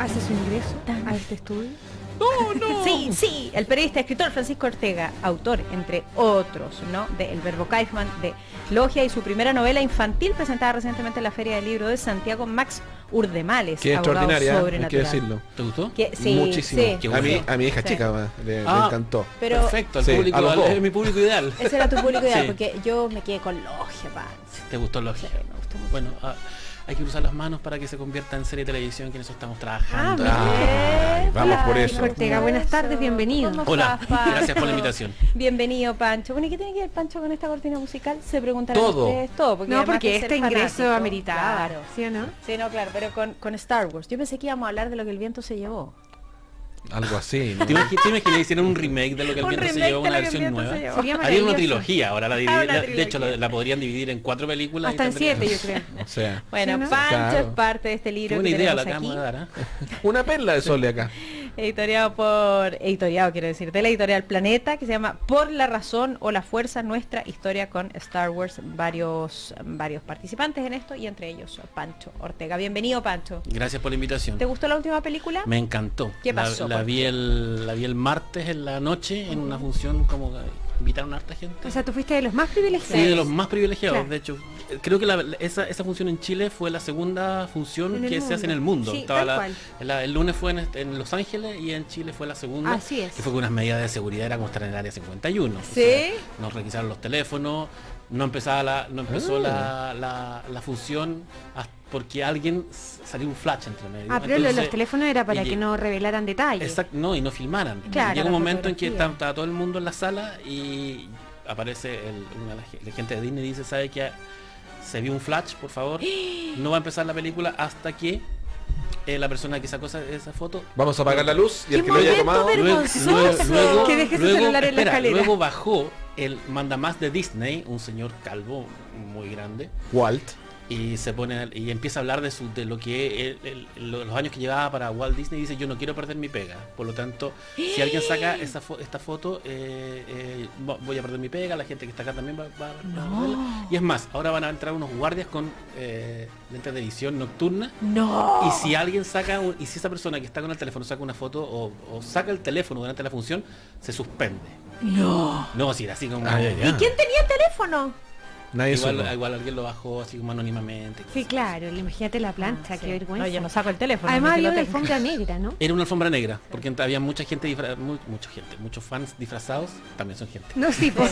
hace su ingreso a este estudio. ¡No, no! Sí, el periodista y escritor Francisco Ortega, autor, entre otros, ¿no?, de El Verbo Kaifman, de Logia y su primera novela infantil presentada recientemente en la Feria del Libro de Santiago, Max Urdemales, Qué abogado extraordinaria, hay que sobrenatural. decirlo. ¿Te gustó? Sí, Muchísimo. sí, A mi hija sí. chica le encantó. Pero Perfecto, el Sí, público a los dos. es mi público ideal. ese era tu público ideal, Sí. porque yo me quedé con Logia, ¿Te gustó Sí, Logia? me gustó mucho. Bueno, hay que usar las manos para que se convierta en serie de televisión, que en eso estamos trabajando. Ay, vamos por eso. Francisco Ortega, buenas tardes, bienvenido. ¿Cómo Hola, estás, Pancho? gracias por la invitación. Bienvenido, Pancho. Bueno, ¿y qué tiene que ver Pancho con esta cortina musical? Se preguntarán Todo. ustedes todo. Porque No, además porque de ser este ingreso fanático, ameritaba, claro. ¿sí o no? Sí, no, claro, pero con Star Wars. Yo pensé que íbamos a hablar de lo que el viento se llevó. Algo así, ¿no? ¿Te imaginas que hicieron un remake de lo que el Un viento se remake llevó, de una lo que el versión viento se nueva? llevó. Sería Haría una maravilloso. trilogía, ahora la Una de hecho trilogía. la podrían dividir en 4 películas. Hasta y en tendrían- 7, yo creo. O sea, Bueno, Sí, ¿no? Pancho Claro. es parte de este Qué libro buena que idea la tenemos acabamos aquí. de dar, ¿eh? una perla de Sole acá. Editoriado quiero decir, de la editorial Planeta, que se llama Por la razón o la fuerza, nuestra historia con Star Wars. Varios participantes en esto y entre ellos Pancho Ortega. Bienvenido, Pancho. Gracias por la invitación. ¿Te gustó la última película? Me encantó. ¿Qué pasó? La ¿Por vi qué? la vi el martes en la noche en una función como que invitaron a harta gente. O sea, tú fuiste de los más privilegiados. Sí, de los más privilegiados, Claro. de hecho. Creo que esa función en Chile fue la segunda función En el que se hace en mundo. el mundo. Sí, Estaba tal cual. el lunes fue en Los Ángeles y en Chile fue la segunda. Así es. Que fue con unas medidas de seguridad, era como estar en el área 51. ¿Sí? O sea, nos requisaron los teléfonos, no empezó la función porque alguien salió un flash entre medio. Ah, pero lo de Entonces, los teléfonos era para y- que no revelaran detalles. Exacto, no, y no filmaran. Claro, Llega un la momento en que fotografía. estaba todo el mundo en la sala y aparece la gente de Disney y dice, ¿sabe qué? Se vio un flash, por favor. No va a empezar la película hasta que la persona que sacó esa foto... Vamos a apagar la luz y ¡Qué el que lo haya momento tomado. vergonzoso! Que deje su celular en la escalera. luego bajó el mandamás de Disney, un señor calvo muy grande, Walt. y se pone y empieza a hablar de lo que los años que llevaba para Walt Disney. Dice, yo no quiero perder mi pega, por lo tanto si alguien saca esta foto voy a perder mi pega, la gente que está acá también va a perderla. Y es más, ahora van a entrar unos guardias con lentes de visión nocturna. No. Y si alguien y si esa persona que está con el teléfono saca una foto o saca el teléfono durante la función, se suspende. No, si era así como... Ah, ya, ya. ¿Y quién tenía teléfono? Nadie supo. Igual alguien lo bajó así como anónimamente. Sí, claro, imagínate la plancha, Sí. qué vergüenza. No, yo no saco el teléfono. Además ni que había lo una tenga. alfombra negra, ¿no? Era una alfombra negra, porque había mucha gente, muchos fans disfrazados, también son gente. No, sí, pues.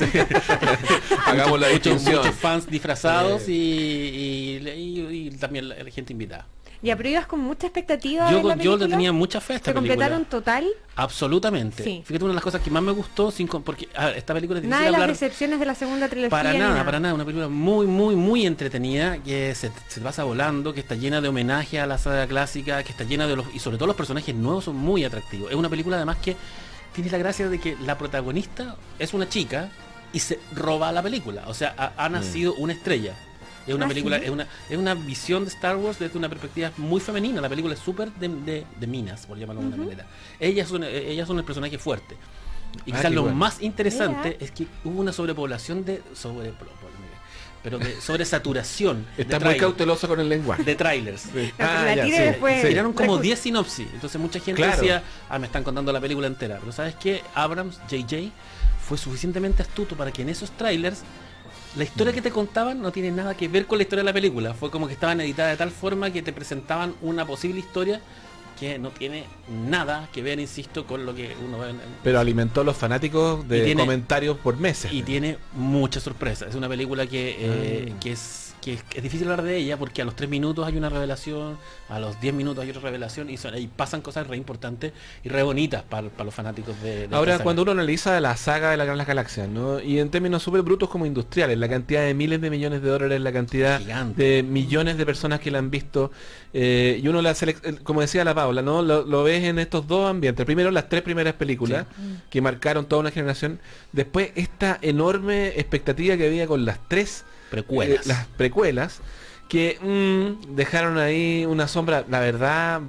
Hagamos la distinción. Muchos fans disfrazados y también la gente invitada. Ya, pero ibas con mucha expectativa de la Yo le película. tenía mucha fe a esta ¿Se película. completaron total? Absolutamente. Sí. Fíjate, una de las cosas que más me gustó, porque esta película es Nada difícil de las hablar. decepciones de la segunda trilogía. Para ni nada. Una película muy, muy, muy entretenida, que se pasa volando, que está llena de homenaje a la saga clásica, que está llena y sobre todo los personajes nuevos son muy atractivos. Es una película además que tiene la gracia de que la protagonista es una chica y se roba la película. O sea, ha nacido una estrella. Es una ¿Ah, película, sí? es una visión de Star Wars desde una perspectiva muy femenina. La película es súper de minas, por llamarlo de alguna manera. Ellas son el personaje fuerte. Y Ah, quizás qué lo bueno. más interesante Mira. es que hubo una sobrepoblación de sobresaturación Está de muy trailers. cauteloso con el lenguaje. De trailers. La tire después. Tiraron como Recurso. 10 sinopsis. Entonces mucha gente Claro. decía, me están contando la película entera. Pero ¿sabes qué? Abrams, JJ, fue suficientemente astuto para que en esos trailers la historia que te contaban no tiene nada que ver con la historia de la película. Fue como que estaban editadas de tal forma que te presentaban una posible historia que no tiene nada que ver, insisto, con lo que uno ve Pero alimentó a los fanáticos de Y tiene- comentarios por meses. y tiene muchas sorpresas. Es una película que es difícil hablar de ella porque a los 3 minutos hay una revelación, a los 10 minutos hay otra revelación y pasan cosas re importantes y re bonitas para los fanáticos de esta Ahora, saga. cuando uno analiza la saga de las galaxias, ¿no? Y en términos súper brutos como industriales, la cantidad de miles de millones de dólares, la cantidad Gigante. de millones de personas que la han visto, y uno como decía la Paula, ¿no? Lo ves en estos dos ambientes. Primero las 3 primeras películas que marcaron toda una generación. Después esta enorme expectativa que había con las 3 Precuelas. las precuelas que dejaron ahí una sombra, la verdad,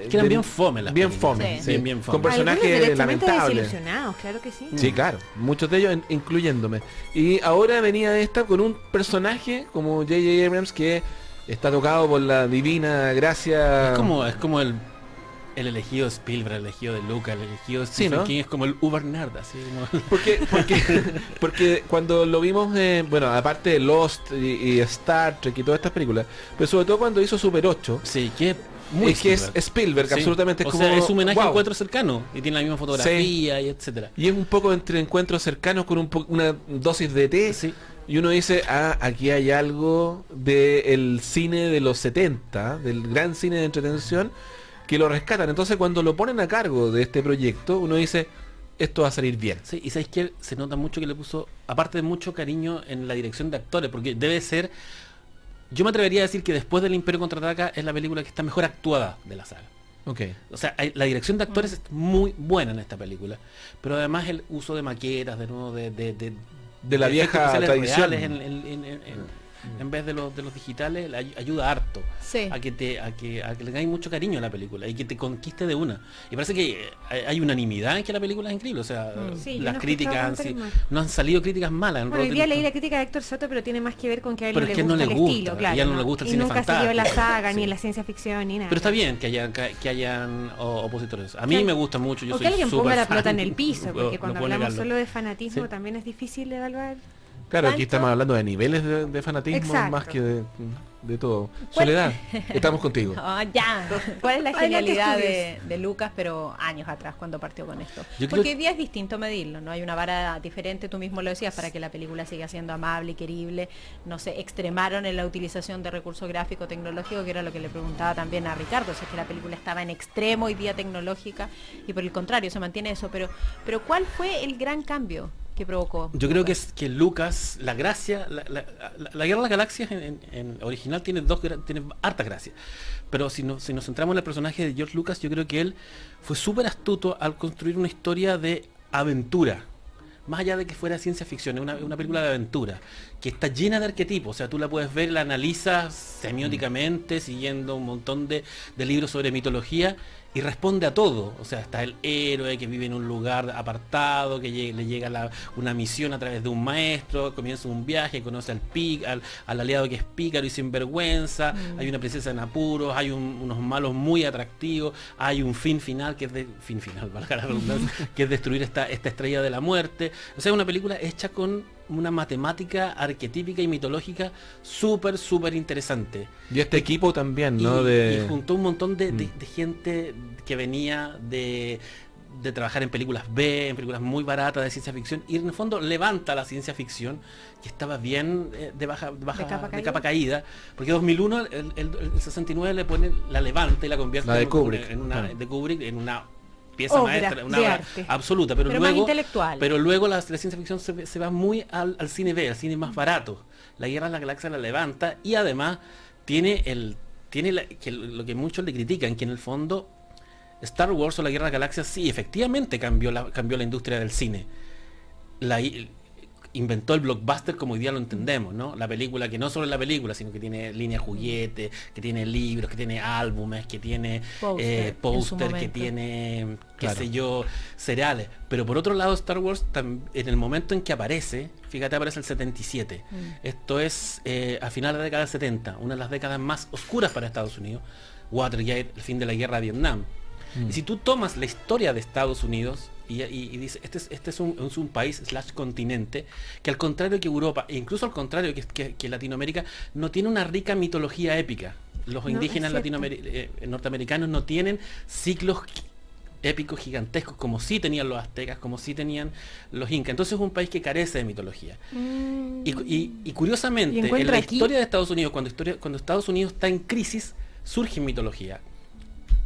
Que eran bien fome las bien películas. fome, Sí. sí. Bien fome. Con personajes derechamente lamentables. desilusionados, claro que sí. Sí, claro, muchos de ellos incluyéndome. Y ahora venía esta con un personaje como J.J. Abrams que está tocado por la divina gracia. Es como El elegido de Spielberg, el elegido de Lucas, el elegido de Sí, Stephen ¿no? King es como el Uber nerd, así como... Porque cuando lo vimos, bueno, aparte de Lost y Star Trek y todas estas películas, pero sobre todo cuando hizo Super 8, Sí, que es muy es que es Spielberg, Sí. absolutamente. Es O como, sea, es un homenaje a wow. Encuentro Cercano y tiene la misma fotografía y etcétera. Y es un poco entre encuentros cercanos con una dosis de té. Sí. Y uno dice, aquí hay algo del cine de los 70, del gran cine de entretención, que lo rescatan. Entonces cuando lo ponen a cargo de este proyecto, uno dice, esto va a salir bien. Sí, y sabéis que se nota mucho que le puso, aparte de mucho cariño en la dirección de actores, porque debe ser, yo me atrevería a decir que después del Imperio Contraataca es la película que está mejor actuada de la saga. Ok. O sea, la dirección de actores es muy buena en esta película, pero además el uso de maquetas, de nuevo, de la efectos vieja especiales tradición. reales en vez de los digitales, ayuda harto Sí. a que le tengáis mucho cariño a la película y que te conquiste de una. Y parece que hay unanimidad en que la película es increíble. O sea, Sí, yo las no he críticas escuchado han sido- comentarios no han salido críticas malas. En Bueno, hoy Rotten día leí Tomatoes. la crítica de Héctor Soto, pero tiene más que ver con que a él Pero no es le que no gusta le el gusta, estilo, a claro. ella no le gusta el y cine nunca siguió la fantástico, saga, sí. ni la ciencia ficción, ni nada. Pero está bien que hayan opositores. A mí Que- me gusta mucho. Yo O que soy alguien súper ponga la fan. pelota en el piso, porque No cuando puedo hablamos negarlo. solo de fanatismo Sí. también es difícil de evaluar. Claro, aquí ¿Pancho? estamos hablando de niveles de fanatismo Exacto. más que de todo. ¿Cuál- Soledad, estamos contigo. Ah, ya. ¿Cuál es la Adelante, genialidad estudios. de Lucas, pero años atrás, cuando partió con esto? Yo creo Porque que- hoy día es distinto medirlo, ¿no? Hay una vara diferente, tú mismo lo decías, para que la película siga siendo amable y querible. No sé, extremaron en la utilización de recursos gráficos tecnológicos, que era lo que le preguntaba también a Ricardo, o sea, que la película estaba en extremo hoy día tecnológica, y por el contrario, se mantiene eso. Pero ¿cuál fue el gran cambio que provocó? Yo creo que es que Lucas, la gracia, la Guerra de las Galaxias en original tiene tiene harta gracia. Pero si nos centramos en el personaje de George Lucas, yo creo que él fue súper astuto al construir una historia de aventura. Más allá de que fuera ciencia ficción, es una película de aventura, que está llena de arquetipos. O sea, tú la puedes ver, la analizas semióticamente, siguiendo un montón de libros sobre mitología, y responde a todo. O sea, está el héroe que vive en un lugar apartado, que le llega una misión a través de un maestro, comienza un viaje, conoce al aliado que es pícaro y sinvergüenza, hay una princesa en apuros, hay unos malos muy atractivos, hay un fin final, valga la redundancia, que es destruir esta estrella de la muerte. O sea, es una película hecha con una matemática arquetípica y mitológica súper, súper interesante. Y este equipo también, ¿no? Y juntó un montón de gente que venía de trabajar en películas B, en películas muy baratas de ciencia ficción, y en el fondo levanta la ciencia ficción, que estaba bien de capa caída, porque 2001, el 69 la levanta y la convierte La de Kubrick. en una pieza Obra maestra, una de obra arte. absoluta, pero Pero más luego intelectual. pero luego la ciencia ficción se va muy al cine B, al cine más barato. La Guerra de la Galaxia la levanta, y además tiene lo que muchos le critican, que en el fondo Star Wars o la Guerra de la Galaxia sí efectivamente cambió la industria del cine. Inventó el blockbuster como hoy día lo entendemos, ¿no? La película que no solo es la película, sino que tiene línea juguete, que tiene libros, que tiene álbumes, que tiene Póster, en su póster, que momento. tiene, qué Claro. sé yo, cereales. Pero por otro lado, Star Wars, en el momento en que aparece, fíjate, aparece el 77. Esto es a final de la década del 70, una de las décadas más oscuras para Estados Unidos. Watergate, el fin de la guerra de Vietnam. Y si tú tomas la historia de Estados Unidos y dices, este es un país / continente que, al contrario que Europa, e incluso al contrario que Latinoamérica, no tiene una rica mitología épica. Los No, indígenas es cierto. norteamericanos no tienen ciclos épicos gigantescos como sí tenían los aztecas, como sí tenían los incas. Entonces es un país que carece de mitología. Y curiosamente, Y en encuentra la aquí- historia de Estados Unidos, cuando Estados Unidos está en crisis, surge mitología.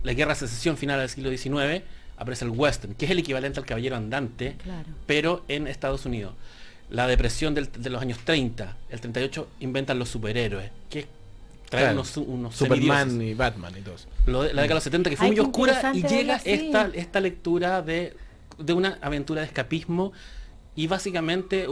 La guerra de secesión final del siglo XIX, aparece el western, que es el equivalente al caballero andante, Claro. pero en Estados Unidos. La depresión de los años 30, el 38 inventan los superhéroes, que traen Claro. unos Superman semidioses. y Batman y todo eso. La década de los 70, que fue Ay, muy qué oscura, y interesante llega verlo así. esta lectura de una aventura de escapismo, y básicamente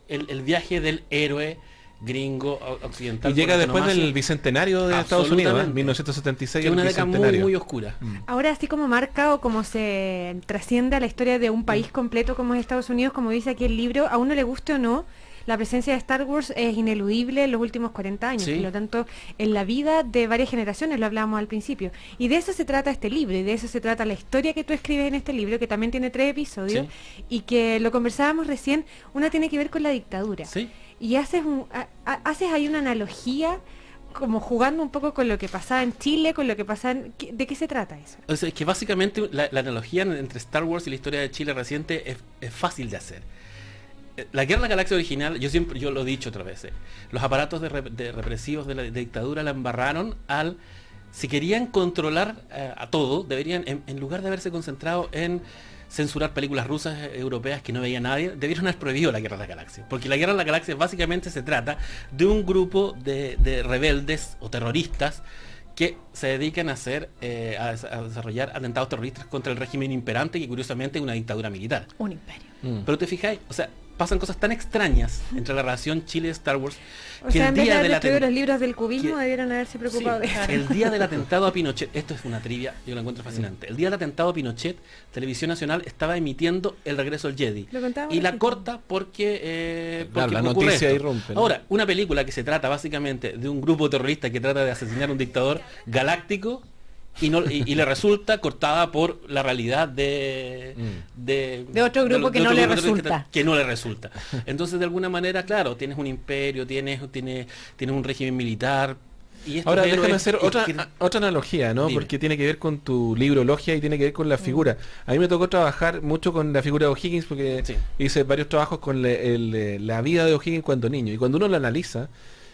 el viaje del héroe gringo occidental. Y llega por después antonomasia, del bicentenario de Estados Unidos, ¿eh? Absolutamente. 1976, que es el una década muy, bicentenario. muy oscura. Ahora, así como marca o como se trasciende a la historia de un país completo como es Estados Unidos, como dice aquí el libro, a uno le guste o no, la presencia de Star Wars es ineludible en los últimos 40 años, Sí. por lo tanto, en la vida de varias generaciones, lo hablábamos al principio. Y de eso se trata este libro, y de eso se trata la historia que tú escribes en este libro, que también tiene 3 episodios, y que lo conversábamos recién, una tiene que ver con la dictadura. Sí. Y haces ahí una analogía como jugando un poco con lo que pasaba en Chile, con lo que pasaba ¿de qué se trata eso? O sea, es que básicamente la analogía entre Star Wars y la historia de Chile reciente es fácil de hacer. La Guerra de la Galaxia original, yo lo he dicho otras veces, los aparatos de represivos de la dictadura la embarraron si querían controlar a todo, deberían, en lugar de haberse concentrado en censurar películas rusas, europeas que no veía nadie, debieron haber prohibido la Guerra de la Galaxia. Porque la Guerra de la Galaxia básicamente se trata de un grupo de rebeldes o terroristas que se dedican a desarrollar atentados terroristas contra el régimen imperante, que curiosamente es una dictadura militar. Un imperio. Pero te fijáis, o sea, pasan cosas tan extrañas entre la relación Chile y Star Wars O que sea, el en vez de día haber del escrito los atentado... libros del cubismo, debieron haberse preocupado de eso. El día del atentado a Pinochet, esto es una trivia, yo lo encuentro fascinante. El día del atentado a Pinochet, Televisión Nacional estaba emitiendo El regreso del Jedi. Lo contábamos Y la recién. corta porque Claro, la ocurre noticia esto. irrumpe, ¿no? Ahora, una película que se trata básicamente de un grupo terrorista que trata de asesinar a un dictador galáctico y le resulta cortada por la realidad de otro grupo que no le resulta. que no le resulta. Entonces, de alguna manera, claro, tienes un imperio, tienes un régimen militar. Y estos Ahora héroes déjame hacer que- otra analogía, ¿no? Dime. Porque tiene que ver con tu libro Logia y tiene que ver con la figura. A mí me tocó trabajar mucho con la figura de O'Higgins porque Sí. hice varios trabajos con la vida de O'Higgins cuando niño. Y cuando uno lo analiza,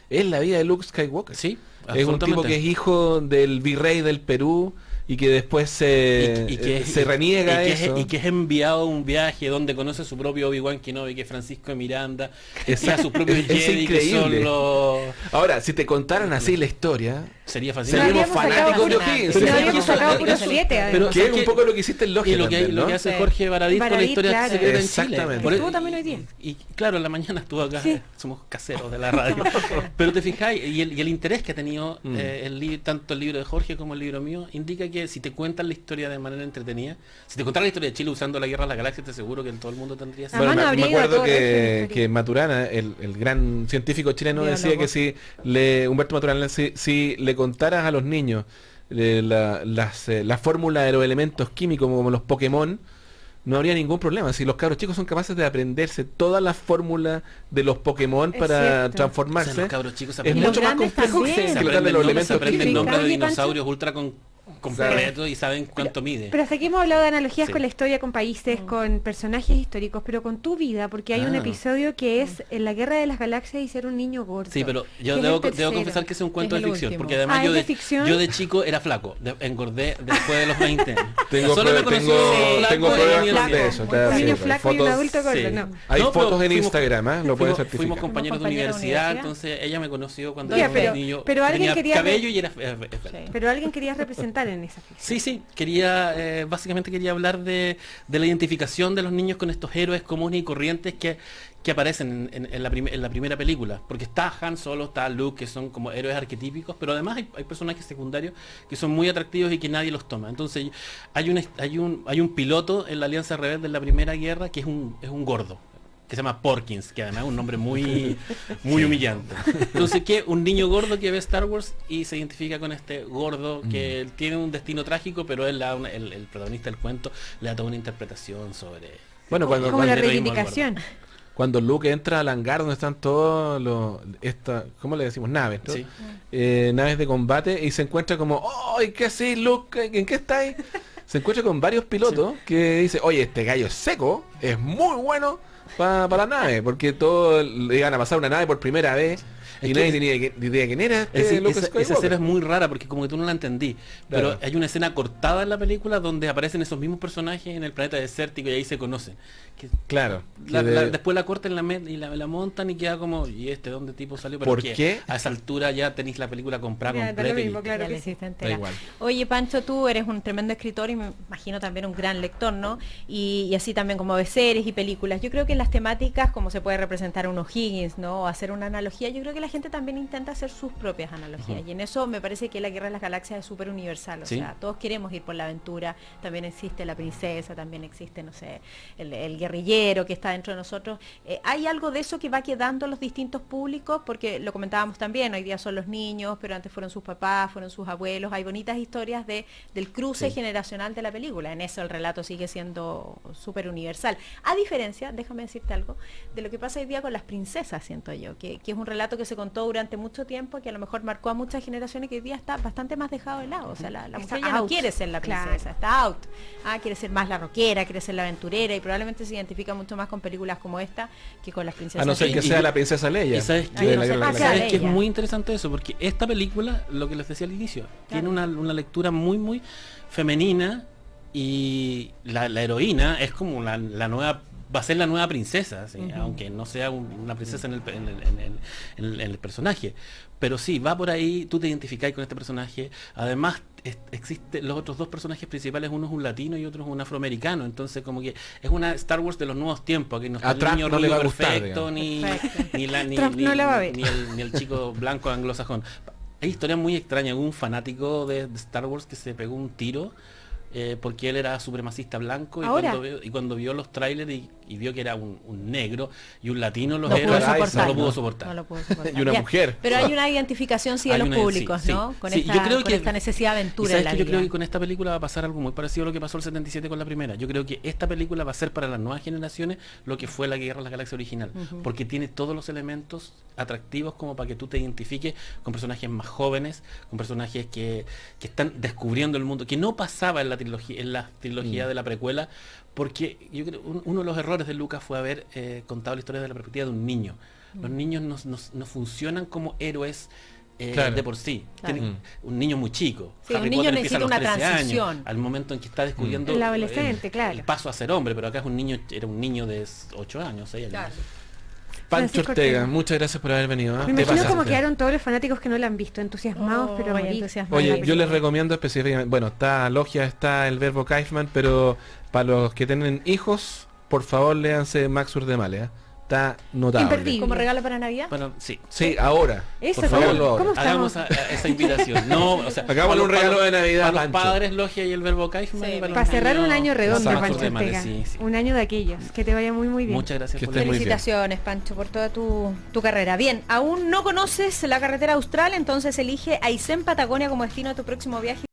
es la vida de Luke Skywalker. Sí, Es un tipo que es hijo del virrey del Perú y que después se reniega eso. y que es enviado a un viaje donde conoce a su propio Obi-Wan Kenobi, que es Francisco de Miranda, y a sus propios Es Jedi, que son increíble. los... Ahora, si te contaran así la historia, Sería No fascinante. seríamos habríamos sacado fanáticos de puro- O'Higgins. no Pero habríamos es que sacado eso- puros eso- 7, pero- además. que es ¿sabes un qué? poco lo que hiciste en Logia Y lo que, también, lo ¿no? que hace Sí. Jorge Baradit con la Baradit, historia claro. secreta en Exactamente. Chile. Por Estuvo también hoy día. Y claro, en la mañana estuvo acá, Sí. somos caseros de la radio. Pero te fijáis, y el interés que ha tenido tanto el libro de Jorge como el libro mío, indica que si te cuentan la historia de manera entretenida, si te contaran la historia de Chile usando la Guerra de la Galaxia, te aseguro que todo el mundo tendría esa... Además, Bueno, no me habría ido a acuerdo todo el resto que Maturana, el gran científico chileno, Biólogo. decía que si Humberto Maturana, si le contaras a los niños la fórmula de los elementos químicos como los Pokémon, no habría ningún problema. Si los cabros chicos son capaces de aprenderse todas las fórmulas de los Pokémon Es para cierto. O sea, transformarse, los cabros chicos se es aprenden, mucho más grandes complejo que también. se explicarle los elementos aprenden químicos. nombres de Oye, Pancho. dinosaurios ultra completos y saben cuánto mide. Pero hasta aquí hemos hablado de analogías Sí. con la historia, con países, con personajes históricos, pero con tu vida, porque hay un Ah. episodio que es en la Guerra de las Galaxias y ser un niño gordo. Sí, pero que yo es debo el tercero. confesar que ese es un cuento Es de el ficción, último. porque además ¿Es de ficción? yo de chico era flaco, engordé después de los 20 años. Tengo Solo me pruebas- conocí tengo flaco en la pruebas universidad. de eso, está Un así, niño hay flaco y un fotos- adulto gordo, Sí. no. Hay No, fotos pero en fuimos- Instagram, ¿eh? Lo puedes certificar. Fuimos compañeros de compañeros de universidad, universidad. entonces ella me conoció cuando Ya, era pero- niño. pero alguien tenía quería cabello y era Sí. Pero alguien quería representar en esa ficción. Sí, sí, básicamente quería hablar de la identificación de los niños con estos héroes comunes y corrientes que aparecen en la primera película. Porque está Han Solo, está Luke, que son como héroes arquetípicos, pero además hay personajes secundarios que son muy atractivos y que nadie los toma. Entonces hay un piloto en la Alianza Rebelde en la Primera Guerra que es un gordo, que se llama Porkins, que además es un nombre muy humillante. Entonces, que un niño gordo que ve Star Wars y se identifica con este gordo que tiene un destino trágico, pero él el protagonista del cuento le da toda una interpretación sobre... Bueno, Como la cuando- reivindicación. Cuando Luke entra al hangar donde están todos ¿cómo le decimos? Naves, ¿no? Sí. Naves de combate y se encuentra como, ¡ay, qué así, Luke! ¿En qué estáis? Se encuentra con varios pilotos que dicen, oye, este gallo es seco, es muy bueno para la nave, porque todos le iban a pasar una nave por primera vez y Es nadie que- tenía ni idea quién era Luke esa Skywalker. escena es muy rara porque como que tú no la entendí. Claro. Pero hay una escena cortada en la película donde aparecen esos mismos personajes en el planeta desértico y ahí se conocen. Que Claro. después la cortan y la montan y queda como, ¿y dónde tipo salió? Pero ¿Por que qué? a esa altura ya tenéis la película comprada Ya, da lo completa. mismo, y- claro Ya que la sí. hiciste Da entera. igual. Oye, Pancho, tú eres un tremendo escritor y me imagino también un gran lector, ¿no? Y así también como de series y películas. Yo creo que las temáticas, como se puede representar a un O'Higgins, ¿no? O hacer una analogía, yo creo que la gente también intenta hacer sus propias analogías. Y en eso me parece que la Guerra de las Galaxias es súper universal. O sea, todos queremos ir por la aventura. También existe la princesa, también existe, no sé, el guerrillero que está dentro de nosotros. Hay algo de eso que va quedando en los distintos públicos, porque lo comentábamos también, hoy día son los niños, pero antes fueron sus papás, fueron sus abuelos. Hay bonitas historias del cruce generacional de la película. En eso el relato sigue siendo súper universal. A diferencia, déjame decirte algo, de lo que pasa hoy día con las princesas, siento yo, que es un relato que se contó durante mucho tiempo, que a lo mejor marcó a muchas generaciones, que hoy día está bastante más dejado de lado. O sea, la mujer ya no quiere ser la princesa, está out. Quiere ser más la rockera, quiere ser la aventurera, y probablemente se identifica mucho más con películas como esta que con las princesas. A no ser que sea la princesa Leia. ¿Y sabes que es muy interesante eso? Porque esta película, lo que les decía al inicio, tiene una lectura muy, muy femenina, y la heroína es como la nueva, va a ser la nueva princesa, ¿sí? Aunque no sea una princesa en el personaje, pero sí, va por ahí, tú te identificás con este personaje. Además existen los otros dos personajes principales, uno es un latino y otro es un afroamericano, entonces como que es una Star Wars de los nuevos tiempos, que no está el niño no le va a perfecto, gustar, ni el chico blanco anglosajón. Hay historias muy extrañas. Hubo un fanático de Star Wars que se pegó un tiro porque él era supremacista blanco, y cuando vio los trailers y vio que era un negro y un latino, los héroes, no lo pudo soportar. Y una mujer. Pero hay una identificación de los públicos, ¿no? Con esta necesidad de aventura en la vida. Yo creo que con esta película va a pasar algo muy parecido a lo que pasó el 77 con la primera. Yo creo que esta película va a ser para las nuevas generaciones lo que fue la Guerra de las Galaxias original, porque tiene todos los elementos atractivos como para que tú te identifiques con personajes más jóvenes, con personajes que están descubriendo el mundo, que no pasaba en la trilogía de la precuela, porque yo creo uno de los errores de Lucas fue haber contado la historia de la perspectiva de un niño. Los niños no funcionan como héroes de por sí. Tienen un niño muy chico. Sí, un niño necesita una transición. Años, al momento en que está descubriendo el adolescente, el paso a ser hombre, pero acá era un niño de 8 años, 6 años. Pancho Ortega, muchas gracias por haber venido. Me imagino cómo quedaron todos los fanáticos que no la han visto, entusiasmados, pero Oye, yo les recomiendo específicamente, bueno, está Logia, está el verbo Kaifman, pero para los que tienen hijos, por favor léanse Max Urdemale, está notable. Imperdible. ¿Como regalo para Navidad? Bueno, sí. Sí, ahora. Eso, por favor, ¿cómo hagamos esa invitación. No, o sea, hagámosle un regalo de Navidad para los padres, Logia y el verbo Kaifman. Sí, para cerrar un año redondo, Pancho Ortega. Ortega. Un año de aquellos. Que te vaya muy, muy bien. Muchas gracias Que por estés muy Felicitaciones, Pancho, por toda tu carrera. Bien, aún no conoces la carretera austral, entonces elige Aysén Patagonia como destino de tu próximo viaje.